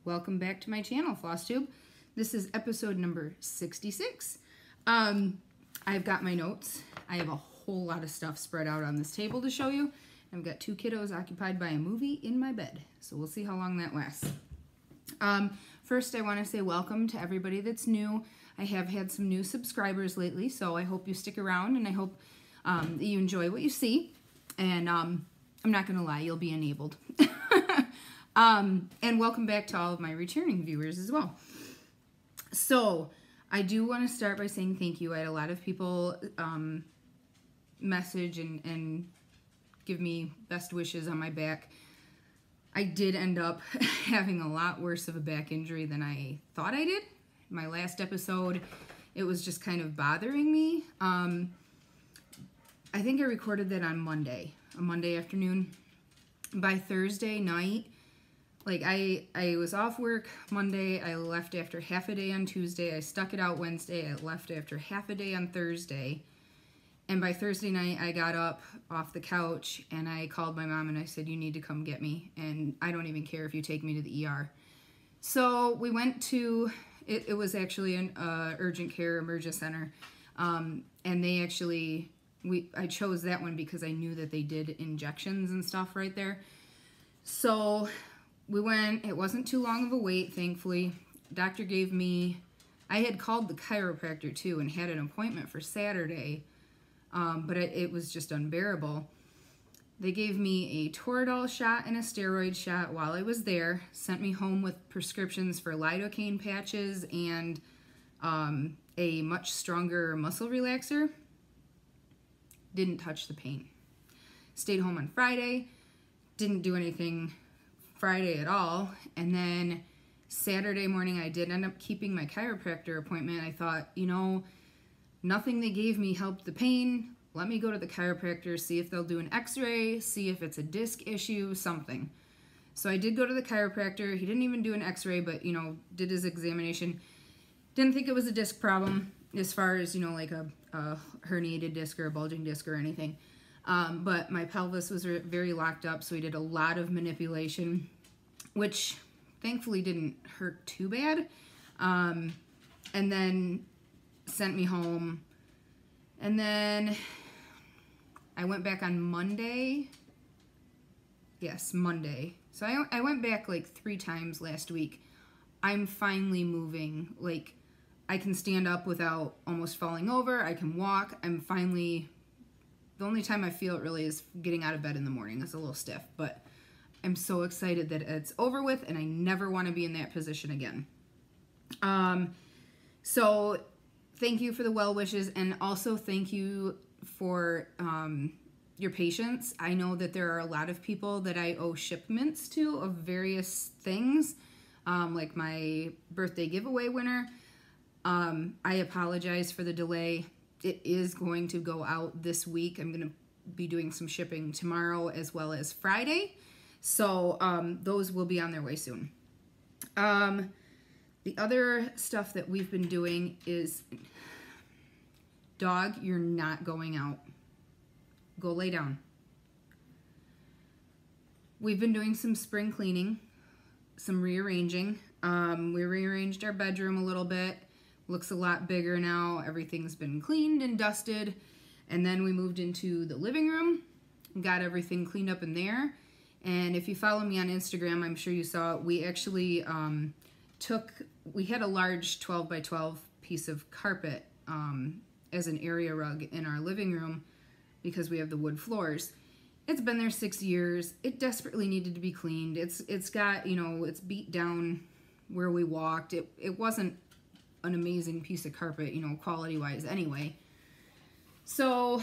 Welcome back to my channel, Flosstube. This is episode number 66. I've got my notes. I have a whole lot of stuff spread out on this table to show you. I've got 2 kiddos occupied by a movie in my bed, so we'll see how long that lasts. First, I want to say welcome to everybody that's new. I have had some new subscribers lately, so I hope you stick around, and I hope that you enjoy what you see. And I'm not going to lie, you'll be enabled. And welcome back to all of my returning viewers as well. So, I do want to start by saying thank you. I had a lot of people message and give me best wishes on my back. I did end up having a lot worse of a back injury than I thought I did. My last episode, it was just kind of bothering me. I think I recorded that on Monday, a Monday afternoon. By Thursday night, like I was off work Monday, I left after half a day on Tuesday, I stuck it out Wednesday, I left after half a day on Thursday, and by Thursday night I got up off the couch and I called my mom and I said, you need to come get me, and I don't even care if you take me to the ER. So we went to, it was actually an urgent care emergency center, and they actually, I chose that one because I knew that they did injections and stuff right there. So we went, it wasn't too long of a wait, thankfully. Doctor gave me, I had called the chiropractor too and had an appointment for Saturday, but it was just unbearable. They gave me a Toradol shot and a steroid shot while I was there, sent me home with prescriptions for lidocaine patches and a much stronger muscle relaxer. Didn't touch the pain. Stayed home on Friday, didn't do anything Friday at all, and then Saturday morning I did end up keeping my chiropractor appointment. I thought, you know, nothing they gave me helped the pain. Let me go to the chiropractor, see if they'll do an x-ray, see if it's a disc issue, something. So I did go to the chiropractor. He didn't even do an x-ray, but, you know, did his examination. Didn't think it was a disc problem as far as, you know, like a herniated disc or a bulging disc or anything. But my pelvis was very locked up, so he did a lot of manipulation, which thankfully didn't hurt too bad. And then sent me home. And then I went back on Monday. Yes, Monday. So I went back like 3 times last week. I'm finally moving. Like, I can stand up without almost falling over. I can walk. I'm finally, the only time I feel it really is getting out of bed in the morning. It's a little stiff, but I'm so excited that it's over with and I never want to be in that position again. So thank you for the well wishes, and also thank you for your patience. I know that there are a lot of people that I owe shipments to of various things, like my birthday giveaway winner. I apologize for the delay. It is going to go out this week. I'm going to be doing some shipping tomorrow as well as Friday. So those will be on their way soon. The other stuff that we've been doing is, dog, you're not going out. Go lay down. We've been doing some spring cleaning, some rearranging. We rearranged our bedroom a little bit. Looks a lot bigger now. Everything's been cleaned and dusted. And then we moved into the living room, got everything cleaned up in there. And if you follow me on Instagram, I'm sure you saw it. We actually we had a large 12 by 12 piece of carpet as an area rug in our living room because we have the wood floors. It's been there 6 years. It desperately needed to be cleaned. It's got, you know, it's beat down where we walked. It wasn't an amazing piece of carpet, you know, quality-wise anyway. So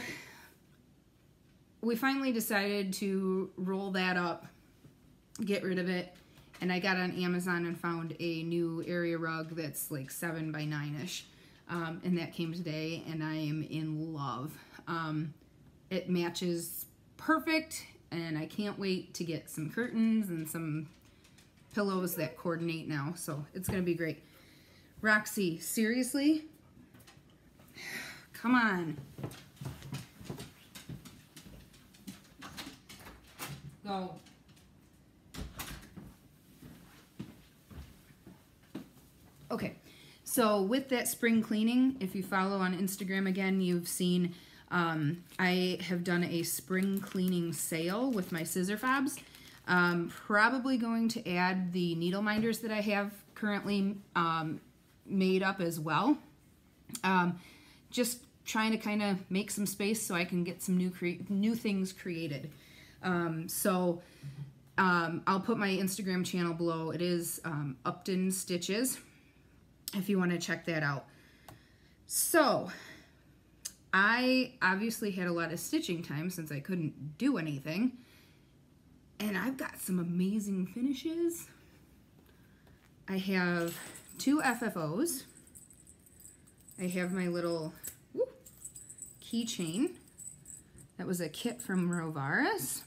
we finally decided to roll that up, get rid of it, and I got on Amazon and found a new area rug that's like 7 by 9-ish, and that came today, and I am in love. It matches perfect, and I can't wait to get some curtains and some pillows that coordinate now, so it's gonna be great. Roxy, seriously? Come on. Go. Okay, so with that spring cleaning, if you follow on Instagram again, you've seen I have done a spring cleaning sale with my scissor fobs. Probably going to add the needle minders that I have currently made up as well. Just trying to kind of make some space so I can get some new things created. I'll put my Instagram channel below. It is Upton Stitches, if you want to check that out. So I obviously had a lot of stitching time since I couldn't do anything, and I've got some amazing finishes. I have 2 FFOs. I have my little keychain. That was a kit from Rovaris.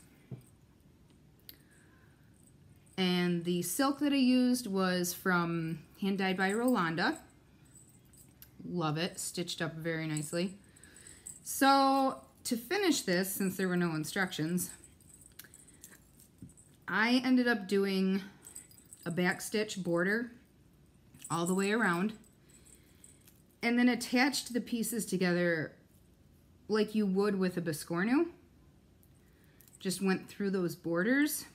And the silk that I used was from Hand Dyed by Rolanda. Love it. Stitched up very nicely. So to finish this, since there were no instructions, I ended up doing a backstitch border all the way around, and then attached the pieces together like you would with a biscornu. Just went through those borders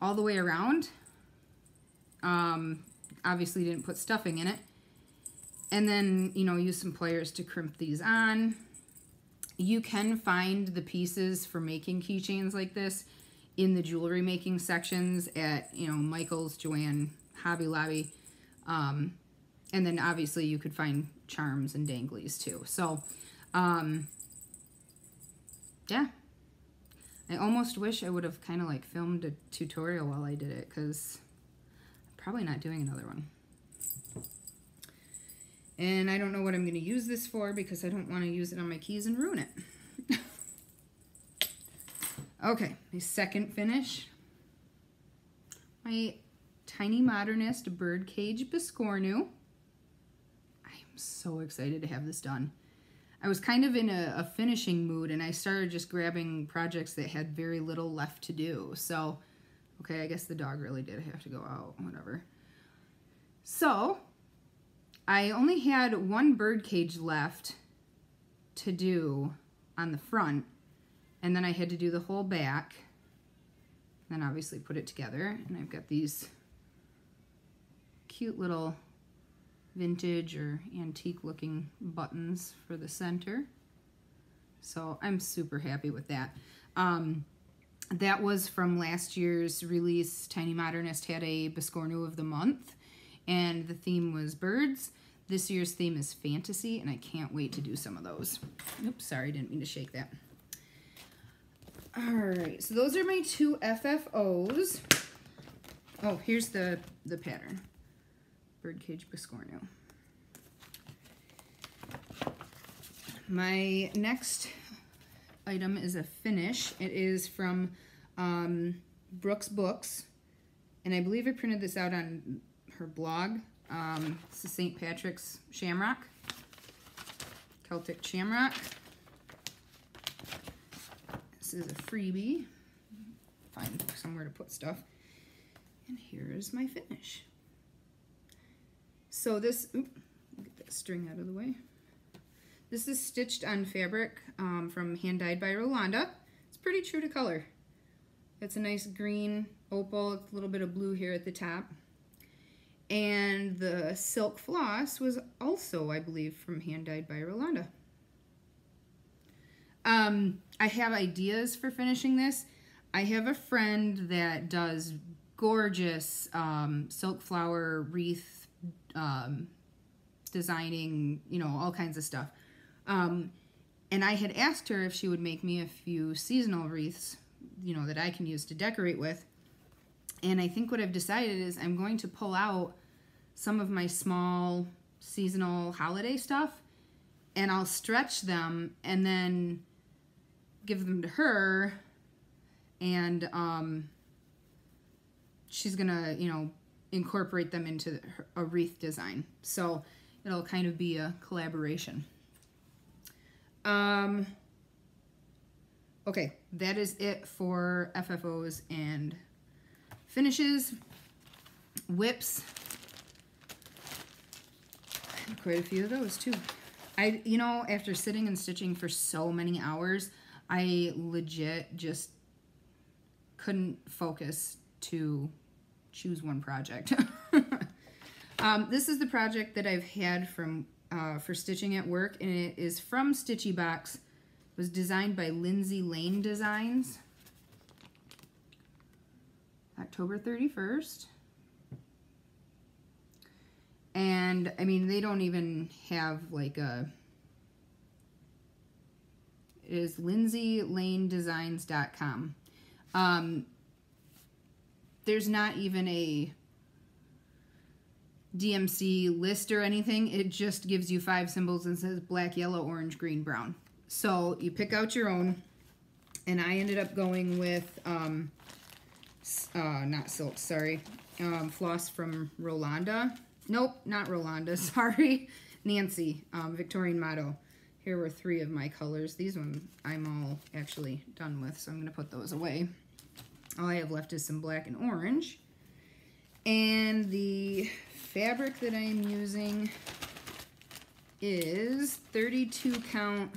all the way around. Obviously didn't put stuffing in it. And then, you know, use some pliers to crimp these on. You can find the pieces for making keychains like this in the jewelry making sections at, you know, Michael's, Joann, Hobby Lobby. And then obviously you could find charms and danglies too. So, yeah. I almost wish I would have kind of like filmed a tutorial while I did it, because I'm probably not doing another one. And I don't know what I'm going to use this for, because I don't want to use it on my keys and ruin it. Okay, my second finish. My Tiny Modernist Birdcage Biscornu. I am so excited to have this done. I was kind of in a finishing mood, and I started just grabbing projects that had very little left to do. So, okay, I guess the dog really did have to go out, whatever. So I only had one birdcage left to do on the front, and then I had to do the whole back, then obviously put it together. And I've got these cute little vintage or antique looking buttons for the center. So I'm super happy with that. That was from last year's release. Tiny Modernist had a Biscornu of the month, and the theme was birds. This year's theme is fantasy, and I can't wait to do some of those. Oops, sorry, didn't mean to shake that. All right, so those are my 2 FFOs. Oh, here's the pattern. Birdcage Biscornu. My next item is a finish. It is from Brooks Books, and I believe I printed this out on her blog. It's the St. Patrick's Shamrock, Celtic Shamrock. This is a freebie. Find somewhere to put stuff. And here is my finish. So this, get that string out of the way. This is stitched on fabric from Hand Dyed by Rolanda. It's pretty true to color. It's a nice green opal, a little bit of blue here at the top. And the silk floss was also, I believe, from Hand Dyed by Rolanda. I have ideas for finishing this. I have a friend that does gorgeous silk flower wreath designing, you know, all kinds of stuff. And I had asked her if she would make me a few seasonal wreaths, you know, that I can use to decorate with. And I think what I've decided is I'm going to pull out some of my small seasonal holiday stuff, and I'll stretch them and then give them to her, and she's gonna, you know, incorporate them into a wreath design. So it'll kind of be a collaboration. Okay, that is it for FFOs and finishes. Whips. Quite a few of those too. You know, after sitting and stitching for so many hours, I legit just couldn't focus to choose one project. This is the project that I've had from for stitching at work, and it is from Stitchy Box. It was designed by Lindsay Lane Designs. October 31st. And I mean, they don't even have like a, it is lindsaylanedesigns.com. There's not even a DMC list or anything. It just gives you 5 symbols and says black, yellow, orange, green, brown. So you pick out your own, and I ended up going with, not silk, sorry, floss from Rolanda. Nope, not Rolanda, sorry. Nancy, Victorian Motto. Here were 3 of my colors. These ones I'm all actually done with, so I'm going to put those away. All I have left is some black and orange. And the fabric that I'm using is 32 count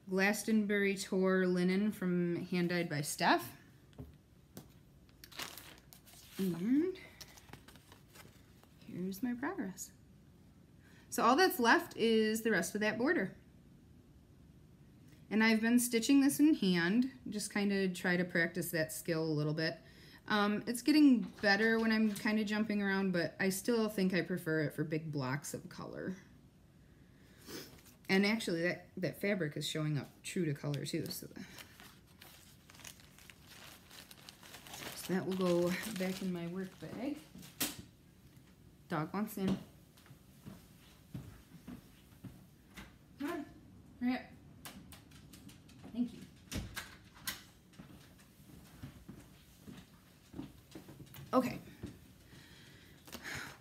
Glastonbury Tour linen from Hand Dyed by Steph. And here's my progress. So all that's left is the rest of that border. And I've been stitching this in hand, just kind of try to practice that skill a little bit. It's getting better when I'm kind of jumping around, but I still think I prefer it for big blocks of color. And actually that fabric is showing up true to color too. So that will go back in my work bag. Dog wants in. Come on, hurry up. Thank you. Okay.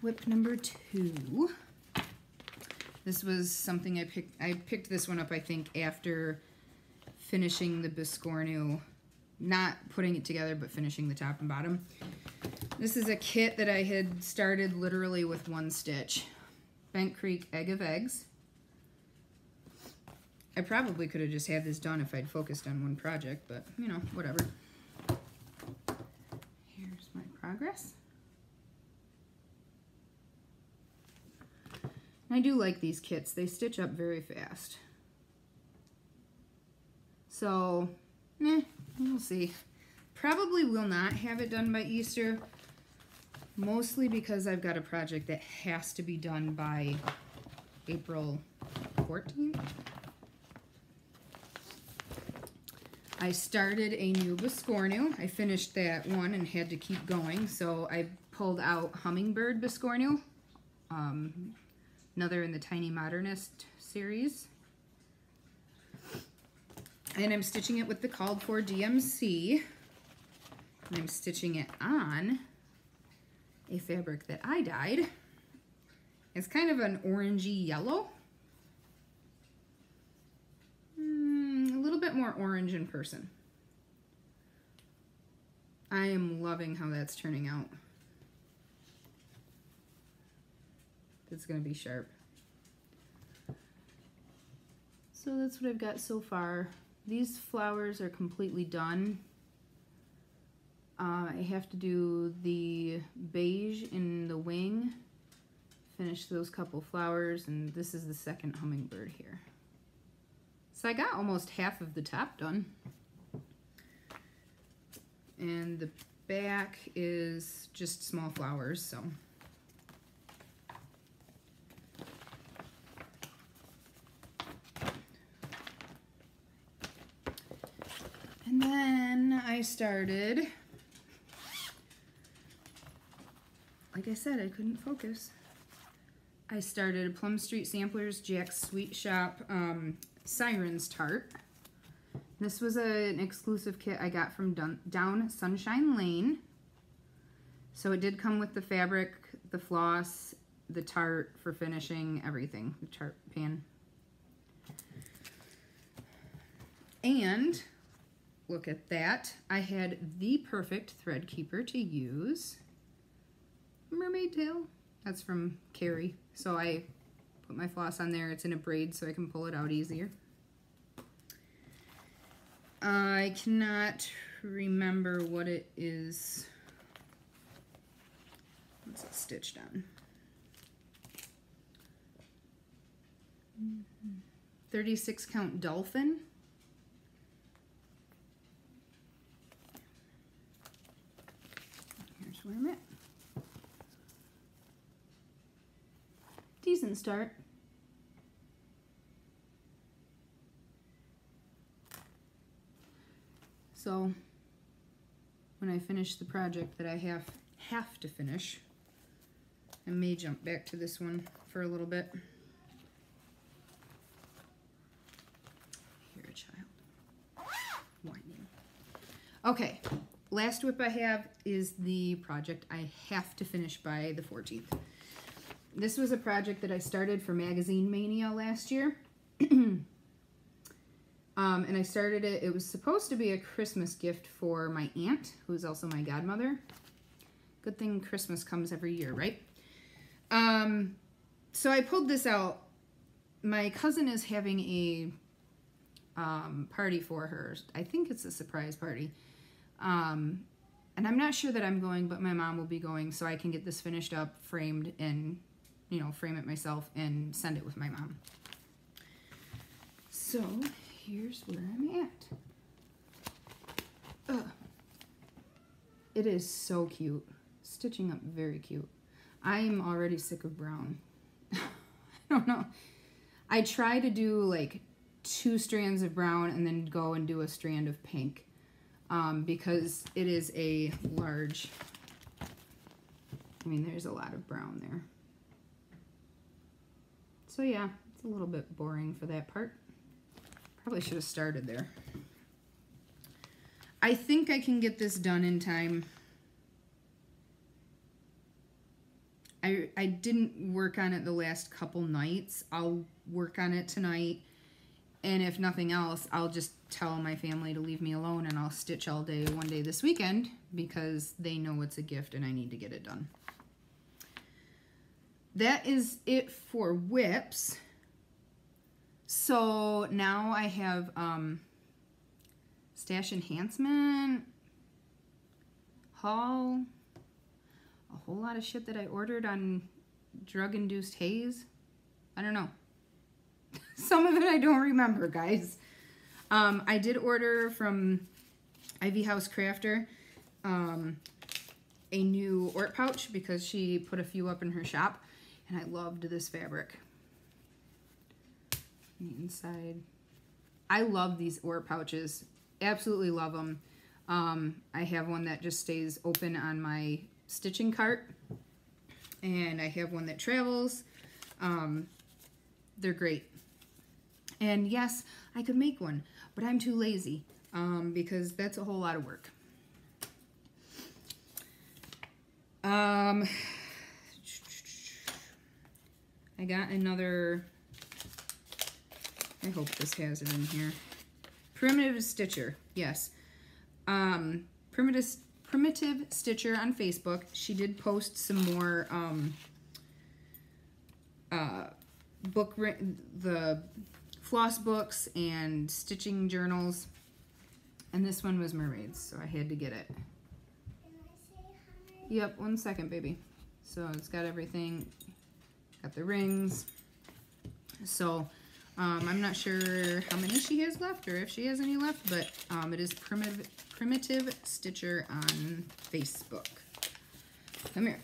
Whip number 2. This was something I picked this one up, I think, after finishing the Biscornu, not putting it together, but finishing the top and bottom. This is a kit that I had started literally with 1 stitch. Bent Creek Egg of Eggs. I probably could have just had this done if I'd focused on one project, but, you know, whatever. Here's my progress. And I do like these kits. They stitch up very fast. So, we'll see. Probably will not have it done by Easter, mostly because I've got a project that has to be done by April 14th. I started a new Biscornu. I finished that one and had to keep going, so I pulled out Hummingbird Biscornu, another in the Tiny Modernist series. And I'm stitching it with the called for DMC. And I'm stitching it on a fabric that I dyed. It's kind of an orangey yellow. A little bit more orange in person. I am loving how that's turning out. It's going to be sharp. So that's what I've got so far. These flowers are completely done. I have to do the beige in the wing, finish those couple flowers, and this is the second hummingbird here. So I got almost half of the top done. And the back is just small flowers, so. And then I started, like I said, I couldn't focus. I started Plum Street Samplers Jack's Sweet Shop Sirens Tart. This was an exclusive kit I got from Down Sunshine Lane. So it did come with the fabric, the floss, the tart for finishing, everything, the tart pan. And look at that. I had the perfect thread keeper to use. Mermaid tail. That's from Carrie. So I Put my floss on there. It's in a braid so I can pull it out easier. I cannot remember what it is. What's it stitched on? 36 count dolphin. Here's where I'm at. Decent start. So when I finish the project that I have to finish, I may jump back to this one for a little bit. Here, child. Whining. Okay, last whip I have is the project I have to finish by the 14th. This was a project that I started for Magazine Mania last year. And I started it, it was supposed to be a Christmas gift for my aunt, who's also my godmother. Good thing Christmas comes every year, right? So I pulled this out. My cousin is having a party for her. I think it's a surprise party. And I'm not sure that I'm going, but my mom will be going, so I can get this finished up, framed, and, you know, frame it myself and send it with my mom. So here's where I'm at. It is so cute. Stitching up very cute. I'm already sick of brown. I don't know. I try to do like 2 strands of brown and then go and do a strand of pink because it is a large, I mean, there's a lot of brown there. So yeah, it's a little bit boring for that part. Probably should have started there. I think I can get this done in time. I didn't work on it the last couple nights. I'll work on it tonight. And if nothing else, I'll just tell my family to leave me alone and I'll stitch all day one day this weekend because they know it's a gift and I need to get it done. That is it for whips. So now I have stash enhancement, haul, a whole lot of shit that I ordered on drug-induced haze. I don't know. Some of it I don't remember, guys. I did order from Ivy House Crafter a new Ort pouch because she put a few up in her shop, and I loved this fabric. The inside. I love these Ort pouches. Absolutely love them. I have one that just stays open on my stitching cart, and I have one that travels. They're great. And yes, I could make one, but I'm too lazy because that's a whole lot of work. I got another, I hope this has it in here. Primitive Stitcher, yes. Primitive Stitcher on Facebook. She did post some more the floss books and stitching journals, and this one was mermaids, so I had to get it. Can I say hi? Yep, 1 second, baby. So it's got everything, got the rings. So I'm not sure how many she has left or if she has any left, but it is Primitive Stitcher on Facebook. Come here.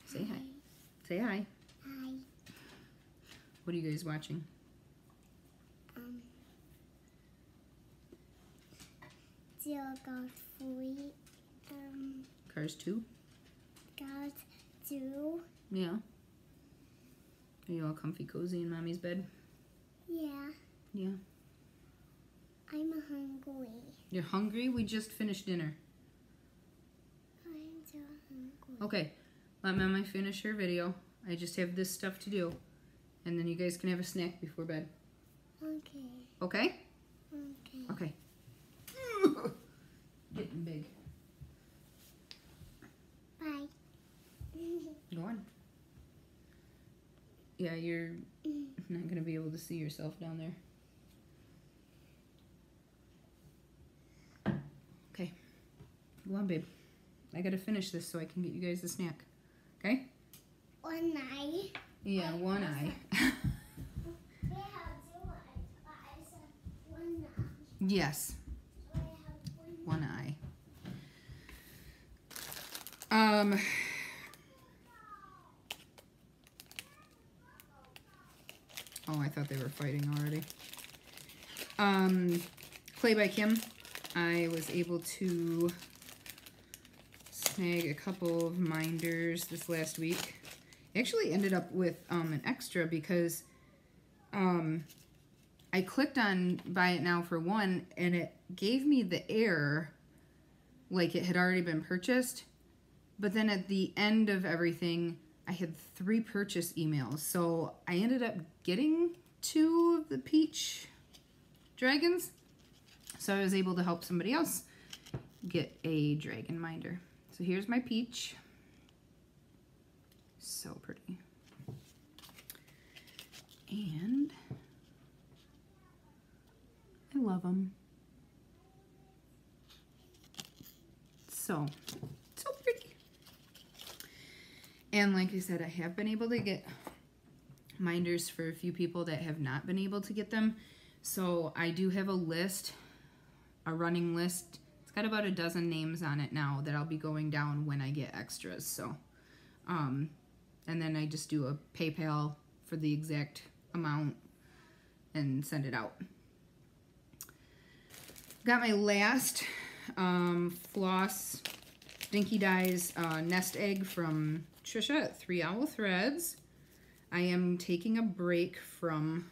Say hi. Say hi. Hi. What are you guys watching? Zero got 3. Cars 2? Got 2. Yeah. Are you all comfy cozy in Mommy's bed? Yeah. Yeah. I'm hungry. You're hungry? We just finished dinner. I'm so hungry. Okay. Let Mommy finish her video. I just have this stuff to do. And then you guys can have a snack before bed. Okay. Okay? Okay. Okay. Getting big. Bye. Yeah, you're not going to be able to see yourself down there. Okay. Go on, babe. I got to finish this so I can get you guys a snack. Okay? One eye. Yeah, one eye. They have 2 eyes, but I said 1 eye. Yes, So I have 1 one eye. Oh, I thought they were fighting already. Clay by Kim. I was able to snag a couple of minders this last week. Actually ended up with an extra because I clicked on buy it now for 1 and it gave me the error like it had already been purchased. But then at the end of everything, I had 3 purchase emails. So I ended up getting 2 of the peach dragons. So I was able to help somebody else get a dragon minder. So here's my peach. So pretty. And I love them. So pretty. And like I said, I have been able to get minders for a few people that have not been able to get them. So I do have a list, a running list. It's got about a dozen names on it now that I'll be going down when I get extras. So, and then I just do a PayPal for the exact amount and send it out. Got my last Floss Dinky Dyes nest egg from Trisha at 3 Owl Threads. I am taking a break from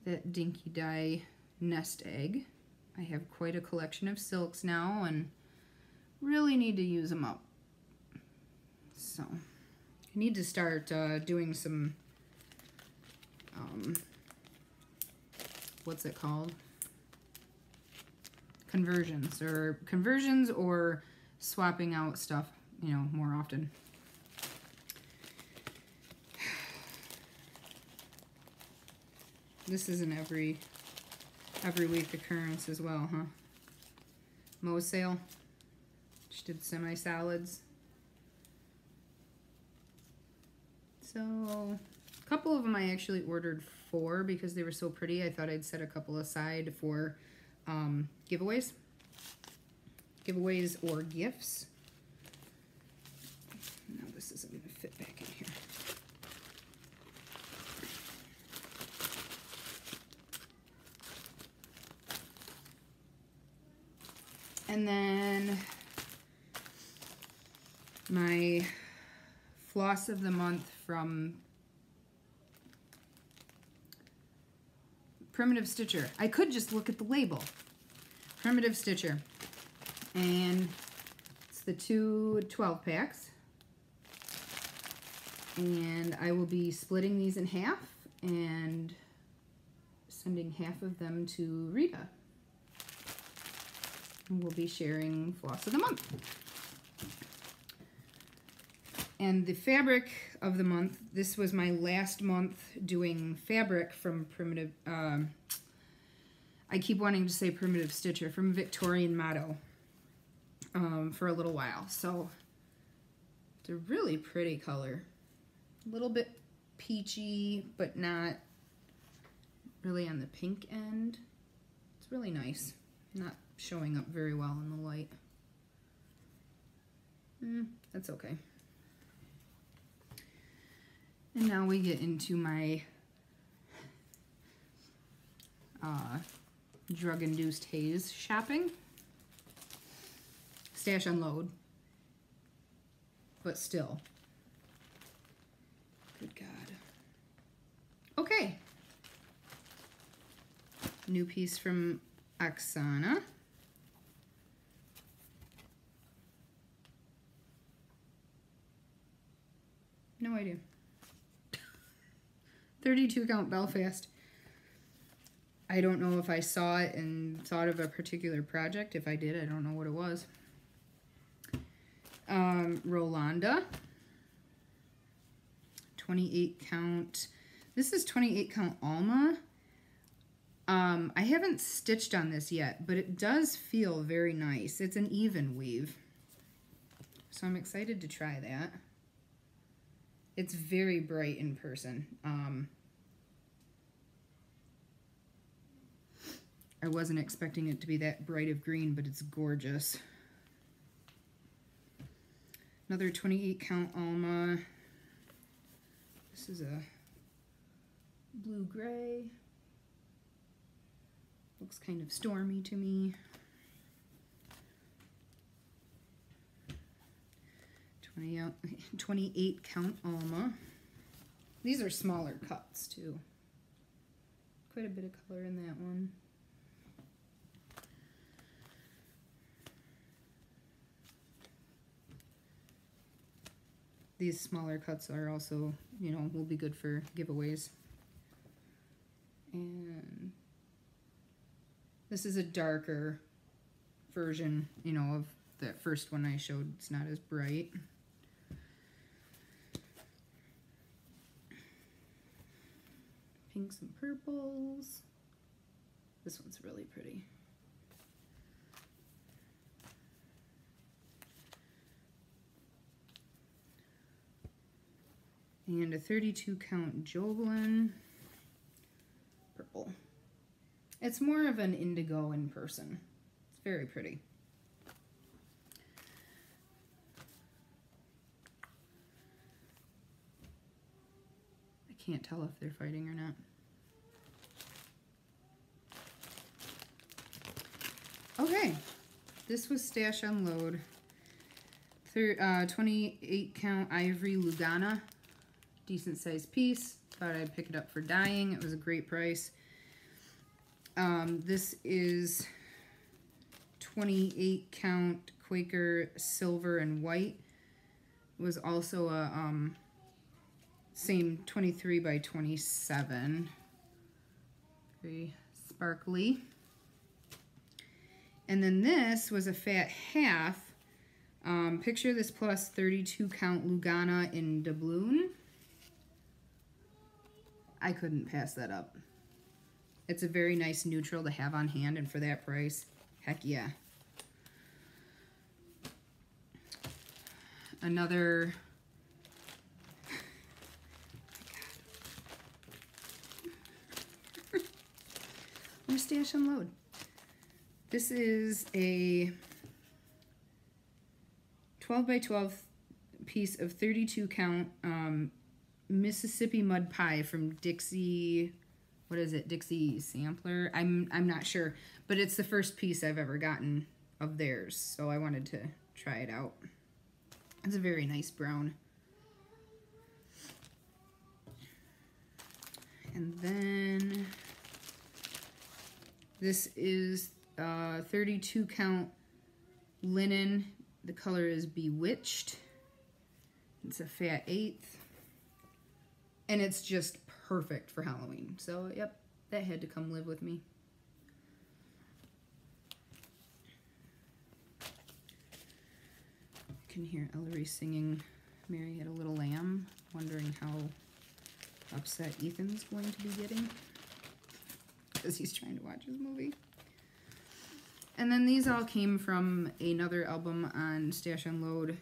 that Dinky Dye nest egg. I have quite a collection of silks now and really need to use them up. So I need to start doing some, what's it called? Conversions or swapping out stuff, you know, more often. This is an every week occurrence as well, huh? Moe's sale. Just did semi-solids. So, a couple of them I actually ordered 4 because they were so pretty. I thought I'd set a couple aside for giveaways or gifts. Now this isn't going to fit back in here. And then my floss of the month from Primitive Stitcher. I could just look at the label. Primitive Stitcher. And it's the 2 12 packs. And I will be splitting these in half and sending half of them to Rita. And we'll be sharing floss of the month. And the fabric of the month, this was my last month doing fabric from Primitive, I keep wanting to say Primitive Stitcher, from Victorian Motto, for a little while. So it's a really pretty color. A little bit peachy, but not really on the pink end. It's really nice. Not showing up very well in the light. That's okay. And now we get into my drug-induced haze shopping. Stash unload. But still. Good God. Okay. New piece from Oksana. No idea. 32 count Belfast. I don't know if I saw it and thought of a particular project. If I did, I don't know what it was. Rolanda. 28 count. This is 28 count Alma. I haven't stitched on this yet, but it does feel very nice. It's an even weave. So I'm excited to try that. It's very bright in person. I wasn't expecting it to be that bright of green, but it's gorgeous. Another 28 count Alma. This is a blue-gray. Looks kind of stormy to me. 28 count Alma. These are smaller cuts too. Quite a bit of color in that one. These smaller cuts are also, you know, will be good for giveaways. And this is a darker version, you know, of that first one I showed. It's not as bright. Pinks and purples. This one's really pretty. And a 32 count Joblin. Purple. It's more of an indigo in person. It's very pretty. I can't tell if they're fighting or not. Okay, this was Stash Unload. 28 count Ivory Lugana. Decent sized piece. Thought I'd pick it up for dyeing. It was a great price. This is 28 count Quaker Silver and White. It was also a same 23 by 27. Very sparkly. And then this was a fat half. Picture this plus 32 count Lugana in doubloon. I couldn't pass that up. It's a very nice neutral to have on hand, and for that price, heck yeah. Another... More Stash Unload. This is a 12 by 12 piece of 32 count Mississippi Mud Pie from Dixie, what is it, Dixie Sampler? I'm not sure, but it's the first piece I've ever gotten of theirs, so I wanted to try it out. It's a very nice brown. And then this is 32 count linen. The color is Bewitched. It's a fat 1/8. And it's just perfect for Halloween. So, yep, that had to come live with me. You can hear Ellery singing Mary Had a Little Lamb, wondering how upset Ethan's going to be getting because he's trying to watch his movie. And then these all came from another album on Stash Unload,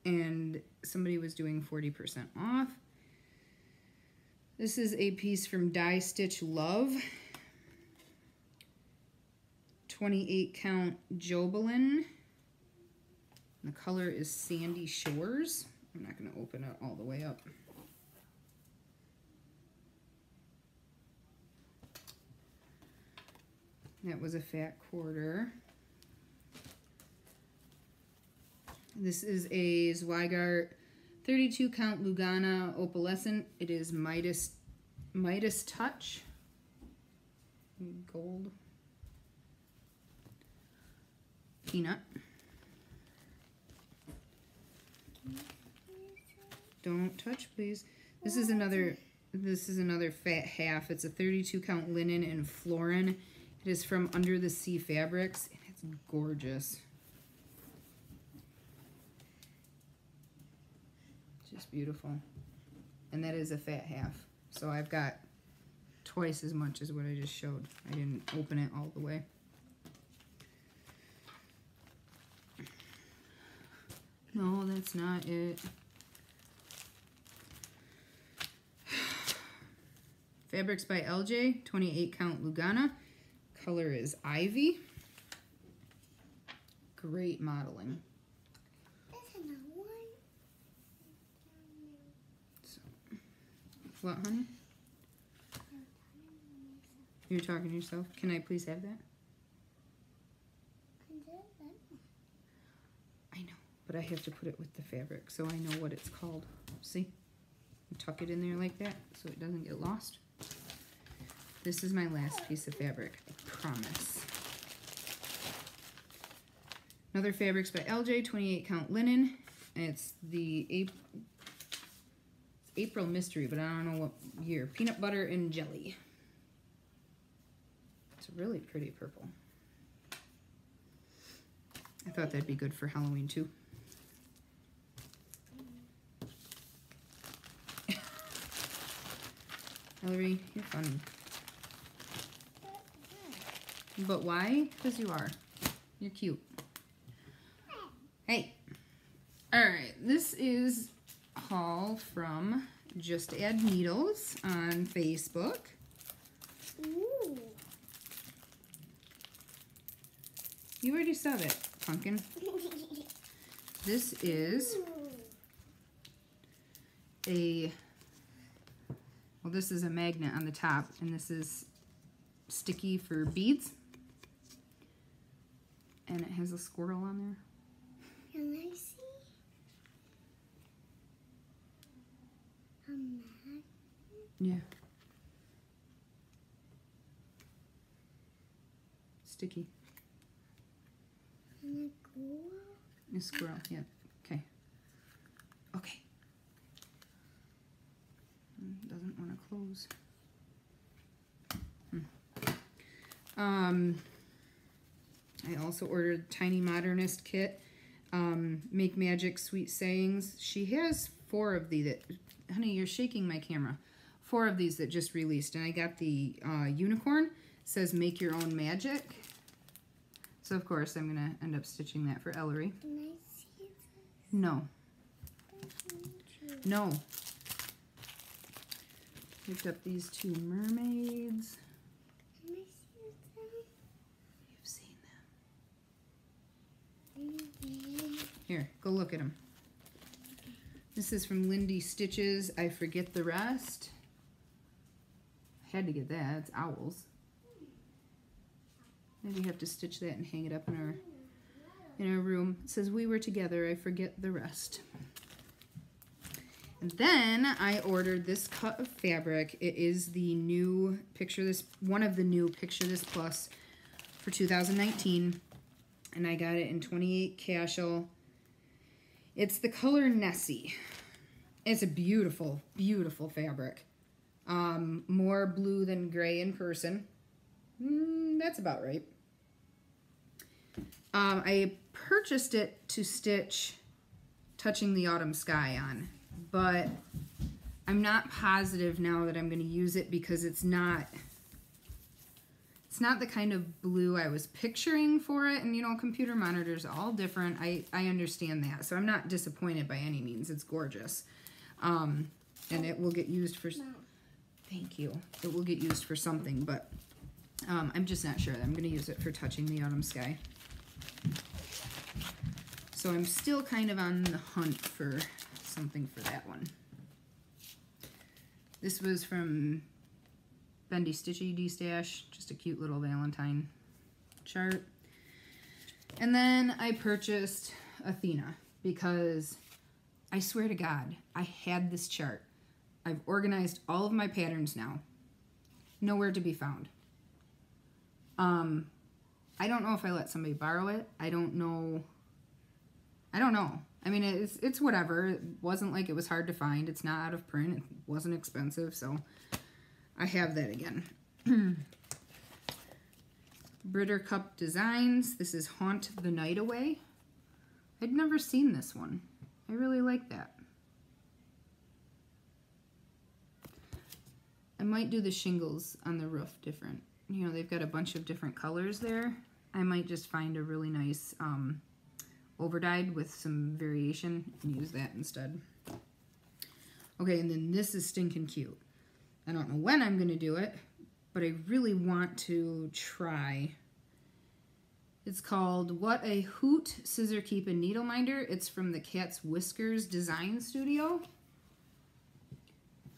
and somebody was doing 40% off. This is a piece from Die Stitch Love. 28 count Joblin. The color is Sandy Shores. I'm not going to open it all the way up. That was a fat quarter. This is a Zweigart 32 count Lugana Opalescent. It is Midas Touch. Gold. Peanut. Don't touch, please. This is another fat half. It's a 32 count linen in Florin. It is from Under the Sea Fabrics, and it's gorgeous. It's just beautiful. and that is a fat half. So I've got twice as much as what I just showed. I didn't open it all the way. No, that's not it. Fabrics by LJ, 28 count Lugana. Color is Ivy. Great modeling. So, what, honey? You're talking to yourself? Can I please have that? I know, but I have to put it with the fabric so I know what it's called. See? You tuck it in there like that so it doesn't get lost. This is my last piece of fabric, I promise. Another Fabrics by LJ, 28 count linen. And it's the April Mystery, but I don't know what year. Peanut butter and jelly. It's a really pretty purple. I thought that'd be good for Halloween too. Hillary, you're funny. But why? Because you are. You're cute. Hey. Alright, this is a haul from Just Add Needles on Facebook. Ooh. You already saw that, pumpkin. This is well, this is a magnet on the top, and this is sticky for beads. And it has a squirrel on there. Can I see a magnet? Yeah. Sticky. And a squirrel? A squirrel, yeah. Okay. Okay. Doesn't want to close. I also ordered Tiny Modernist kit. Make Magic Sweet Sayings. She has 4 of these that, honey, you're shaking my camera. 4 of these that just released, and I got the unicorn. It says make your own magic. So of course I'm gonna end up stitching that for Ellery. Can I see this? No. No. Picked up these 2 mermaids. Can I see them? You've seen them. Okay. Here, go look at them. This is from Lindy Stitches. I Forget the Rest. Had to get that. It's owls. Maybe have to stitch that and hang it up in our room. It says we were together. I forget the rest. And then I ordered this cut of fabric. It is the new Picture This, one of the new Picture This Plus for 2019. And I got it in 28 casual. It's the color Nessie. It's a beautiful, beautiful fabric. More blue than gray in person. That's about right. I purchased it to stitch Touching the Autumn Sky on, but I'm not positive now that I'm going to use it because it's not the kind of blue I was picturing for it. And you know, computer monitors are all different. I understand that. So I'm not disappointed by any means. It's gorgeous. And it will get used for, thank you. It will get used for something, but I'm just not sure. I'm going to use it for Touching the Autumn Sky. So I'm still kind of on the hunt for something for that one. This was from Bendy Stitchy D-Stash, just a cute little Valentine chart. And then I purchased Athena because I swear to God, I had this chart. I've organized all of my patterns now. Nowhere to be found. I don't know if I let somebody borrow it. I don't know. I mean, it's whatever. It wasn't like it was hard to find. It's not out of print. It wasn't expensive, so I have that again. Britter Cup Designs. This is Haunt the Night Away. I'd never seen this one. I really like that. I might do the shingles on the roof different. You know, they've got a bunch of different colors there. I might just find a really nice overdyed with some variation and use that instead. Okay, and then this is stinking cute. I don't know when I'm going to do it, but I really want to try. It's called What a Hoot Scissor Keep and Needle Minder. It's from the Cat's Whiskers Design Studio.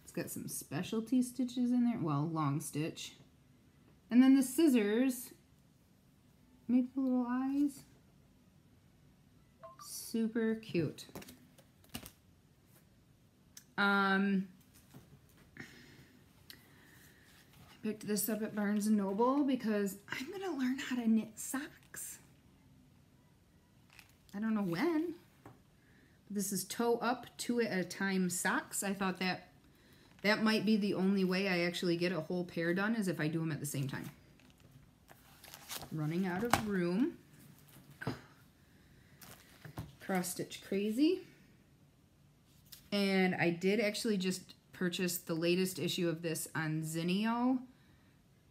It's got some specialty stitches in there. Well, long stitch. And then the scissors make the little eyes. Super cute. I picked this up at Barnes & Noble because I'm going to learn how to knit socks. I don't know when. This is toe up, 2 at a time socks. I thought that might be the only way I actually get a whole pair done is if I do them at the same time. Running out of room. Cross stitch crazy. And I did actually just purchase the latest issue of this on Zinio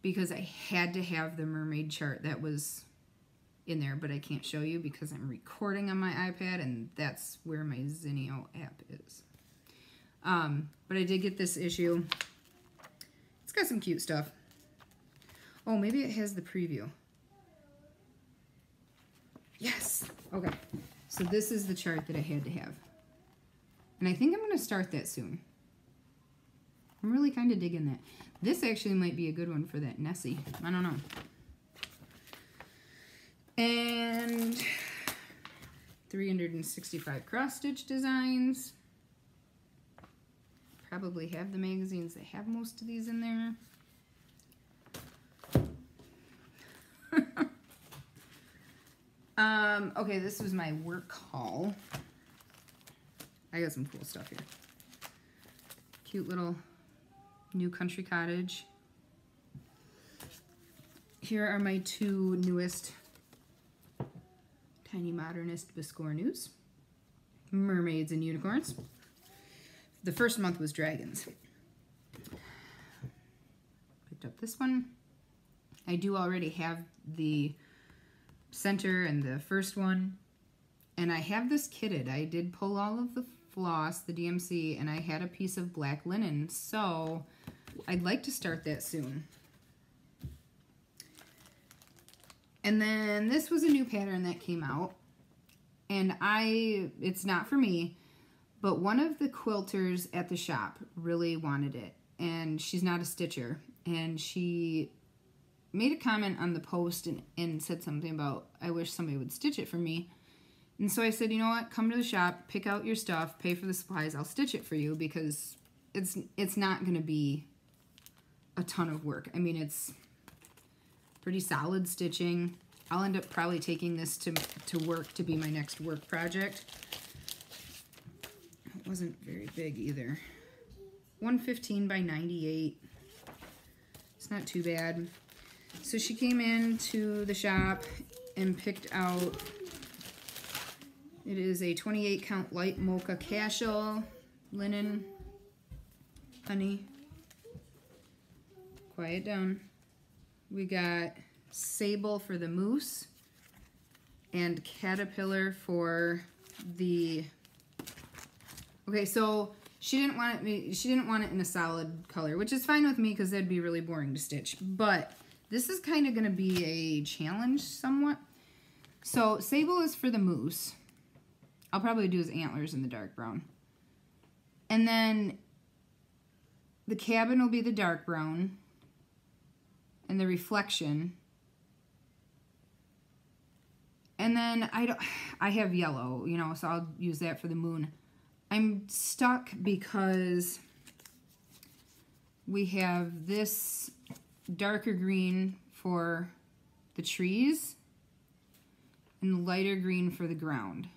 because I had to have the mermaid chart that was in there, but I can't show you because I'm recording on my iPad and that's where my Zinio app is. But I did get this issue. It's got some cute stuff. Oh, maybe it has the preview. Yes! Okay, so this is the chart that I had to have. And I think I'm going to start that soon. I'm really kind of digging that. This actually might be a good one for that Nessie. I don't know. And 365 cross-stitch designs. Probably have the magazines that have most of these in there. Okay, this was my work haul. I got some cool stuff here. Cute little new country cottage. Here are my 2 newest Tiny Modernist Biscornus. Mermaids and unicorns. The first month was dragons. Picked up this one. I do already have the center and the first one. And I have this kitted. I did pull all of the floss, the DMC, and I had a piece of black linen. So I'd like to start that soon. And then this was a new pattern that came out. And it's not for me, but one of the quilters at the shop really wanted it. And she's not a stitcher. And she made a comment on the post and said something about, I wish somebody would stitch it for me. And so I said, you know what, come to the shop, pick out your stuff, pay for the supplies, I'll stitch it for you because it's not going to be a ton of work. I mean, it's pretty solid stitching. I'll end up probably taking this to work to be my next work project. It wasn't very big either. 115 by 98. It's not too bad. So she came into the shop and picked out, it is a 28 count light mocha casual linen. Honey, quiet down. We got sable for the moose and caterpillar for the, okay, so she didn't want it in a solid color, which is fine with me because that'd be really boring to stitch, but this is kind of going to be a challenge somewhat. So sable is for the moose. I'll probably do his antlers in the dark brown. And then the cabin will be the dark brown. And the reflection. And then I have yellow, you know, so I'll use that for the moon. I'm stuck because we have this darker green for the trees and lighter green for the ground.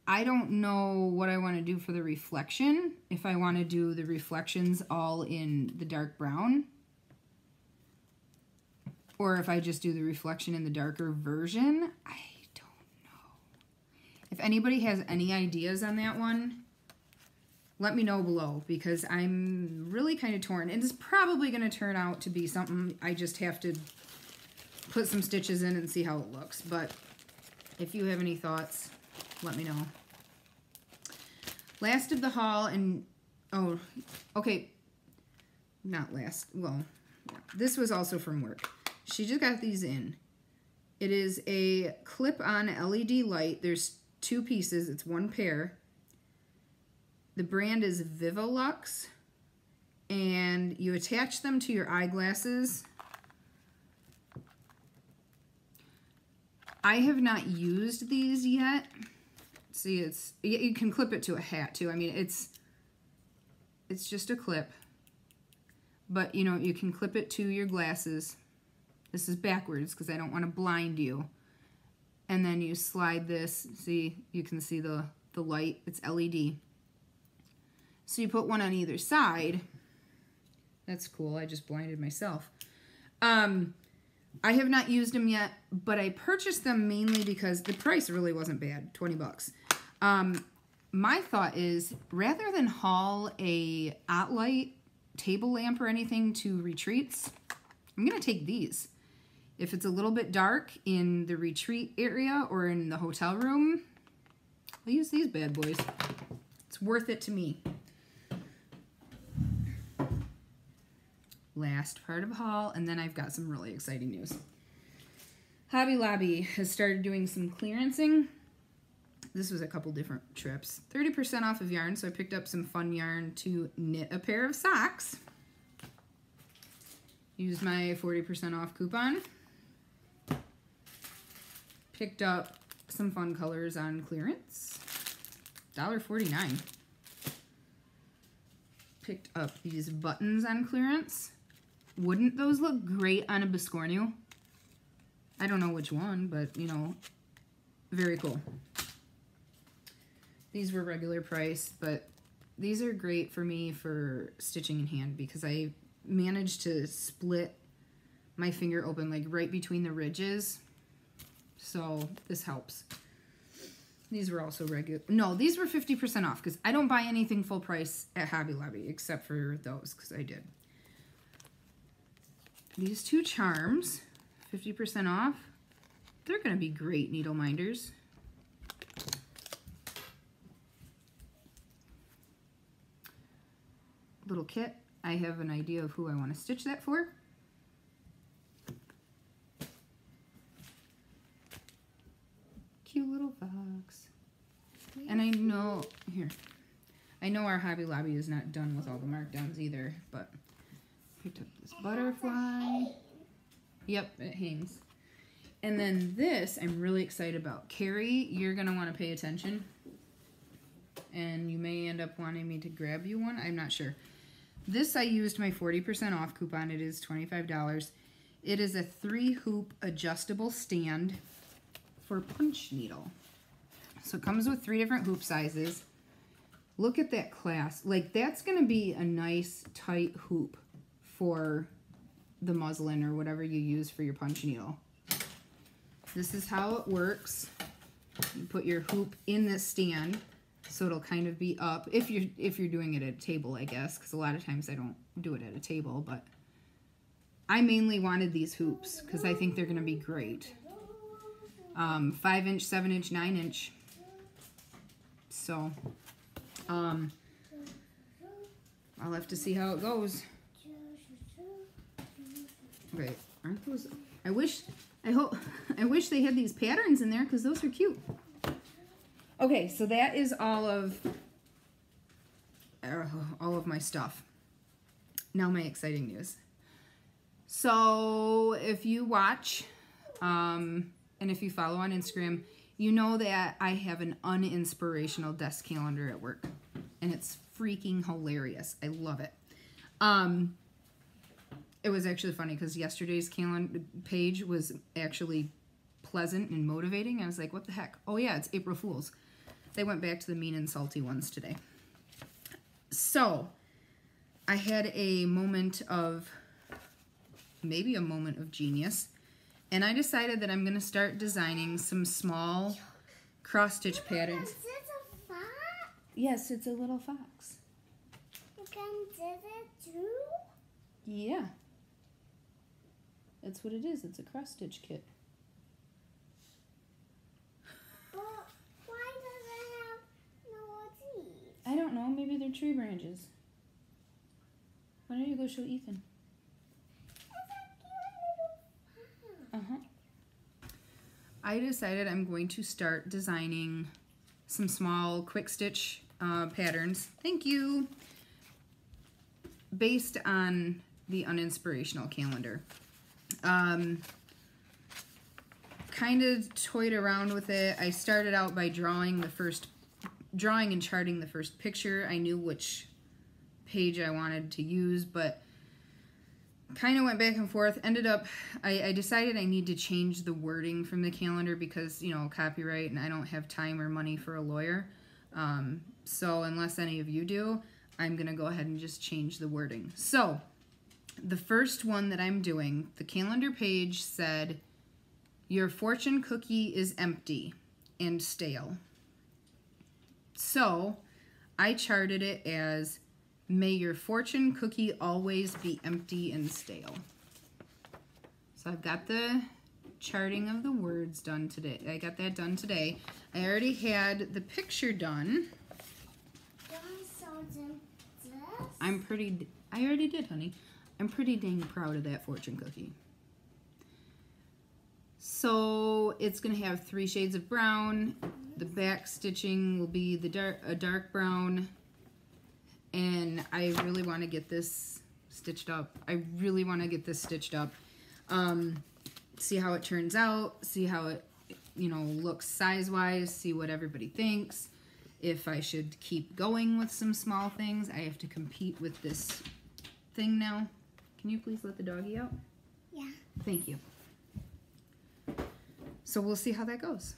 I don't know what I want to do for the reflection. If I want to do the reflections all in the dark brown, or if I just do the reflection in the darker version, I don't know. If anybody has any ideas on that one, let me know below, because I'm really kind of torn. And it's probably going to turn out to be something I just have to put some stitches in and see how it looks. But if you have any thoughts, let me know. Last of the haul, and oh, okay, not last, well, this was also from work. She just got these in. It is a clip-on LED light. There's 2 pieces. It's 1 pair. The brand is Vivolux, and you attach them to your eyeglasses. I have not used these yet. See, you can clip it to a hat too. I mean, it's just a clip, but you know, you can clip it to your glasses. This is backwards because I don't want to blind you. And then you slide this. See, you can see the light. It's LED. So you put one on either side. That's cool. I just blinded myself. I have not used them yet, but I purchased them mainly because the price really wasn't bad, 20 bucks. My thought is, rather than haul a OttLight table lamp or anything to retreats, I'm going to take these. If it's a little bit dark in the retreat area or in the hotel room, I'll use these bad boys. It's worth it to me. Last part of haul, and then I've got some really exciting news. Hobby Lobby has started doing some clearancing. This was a couple different trips. 30% off of yarn, so I picked up some fun yarn to knit a pair of socks. Used my 40% off coupon. Picked up some fun colors on clearance. $1.49. Picked up these buttons on clearance. Wouldn't those look great on a biscornu? I don't know which one, but, you know, very cool. These were regular price, but these are great for me for stitching in hand because I managed to split my finger open like right between the ridges. So this helps. These were also regular. No, these were 50% off because I don't buy anything full price at Hobby Lobby except for those because I did. These 2 charms, 50% off. They're going to be great needle minders. Little kit. I have an idea of who I want to stitch that for. Cute little fox. And I know, here, I know our Hobby Lobby is not done with all the markdowns either, but picked up this butterfly. Yep, it hangs. And then this, I'm really excited about. Carrie, you're going to want to pay attention. And you may end up wanting me to grab you one. I'm not sure. This, I used my 40% off coupon. It is $25. It is a 3-hoop adjustable stand for punch needle. So it comes with 3 different hoop sizes. Look at that clasp. Like, that's going to be a nice tight hoop for the muslin or whatever you use for your punch needle. This is how it works. You put your hoop in this stand so it'll kind of be up if you're doing it at a table, I guess, because a lot of times I don't do it at a table, but I mainly wanted these hoops because I think they're going to be great. 5-inch, 7-inch, 9-inch. So I'll have to see how it goes. Okay, aren't those? I wish they had these patterns in there because those are cute. Okay, so that is all of my stuff. Now my exciting news. So if you watch, and if you follow on Instagram, you know that I have an uninspirational desk calendar at work, and it's freaking hilarious. I love it. It was actually funny because yesterday's calendar page was actually pleasant and motivating. I was like, what the heck? Oh yeah, it's April Fool's. They went back to the mean and salty ones today. So I had a moment of, maybe a moment of genius, and I decided that I'm going to start designing some small cross-stitch patterns. Is this a fox? Yes, it's a little fox. can do it too? Yeah. That's what it is. It's a cross stitch kit. But why does it have no teeth? I don't know. Maybe they're tree branches. Why don't you go show Ethan? It's a cute little Uh-huh. I decided I'm going to start designing some small quick stitch patterns. Thank you. Based on the Uninspirational calendar. Kind of toyed around with it. I started out by drawing and charting the first picture. I knew which page I wanted to use, but kind of went back and forth. Ended up, I decided I need to change the wording from the calendar because, you know, copyright, and I don't have time or money for a lawyer. So unless any of you do, I'm going to go ahead and just change the wording. So the first one that I'm doing, the calendar page said, "Your fortune cookie is empty and stale." So I charted it as, "May your fortune cookie always be empty and stale." So I've got the charting of the words done today. I got that done today. I already had the picture done. I already did, honey. I'm pretty dang proud of that fortune cookie. So it's gonna have 3 shades of brown. The back stitching will be a dark brown. And I really want to get this stitched up. See how it turns out. See how it, you know, looks size-wise. See what everybody thinks. If I should keep going with some small things. I have to compete with this thing now. Can you please let the doggy out? Yeah. Thank you. So we'll see how that goes.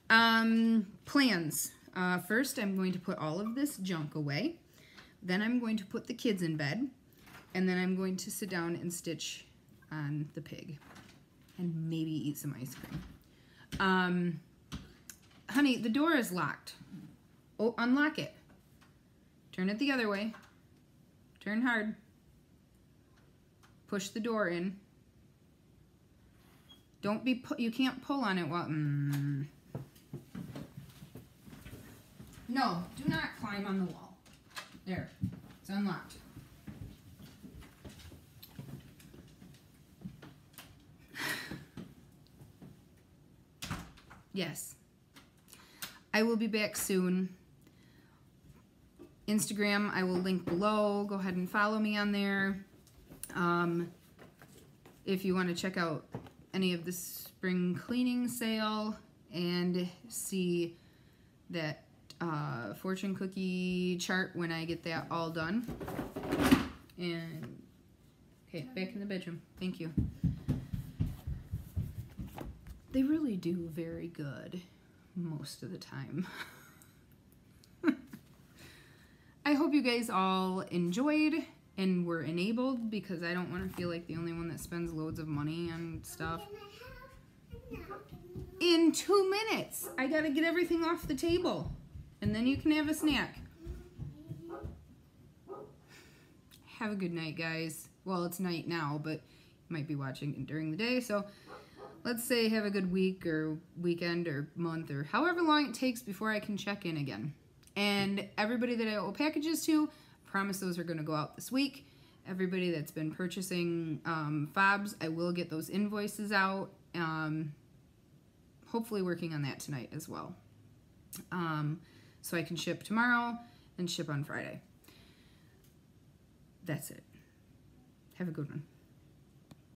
Plans. First, I'm going to put all of this junk away. Then I'm going to put the kids in bed. And then I'm going to sit down and stitch on the pig. And maybe eat some ice cream. Honey, the door is locked. Oh, unlock it. Turn it the other way. Turn hard. Push the door in. Don't be, you can't pull on it while, No, do not climb on the wall. There, it's unlocked. Yes. I will be back soon. Instagram, I will link below. Go ahead and follow me on there. If you want to check out any of the spring cleaning sale and see that fortune cookie chart when I get that all done. And okay, back in the bedroom. Thank you. They really do very good most of the time. I hope you guys all enjoyed and were enabled, because I don't want to feel like the only one that spends loads of money on stuff. In 2 minutes, I gotta get everything off the table, and then you can have a snack. Have a good night, guys. Well, it's night now, but you might be watching it during the day, so let's say have a good week or weekend or month or however long it takes before I can check in again. And everybody that I owe packages to, I promise those are going to go out this week. Everybody that's been purchasing fobs, I will get those invoices out. Hopefully working on that tonight as well. So I can ship tomorrow and ship on Friday. That's it. Have a good one.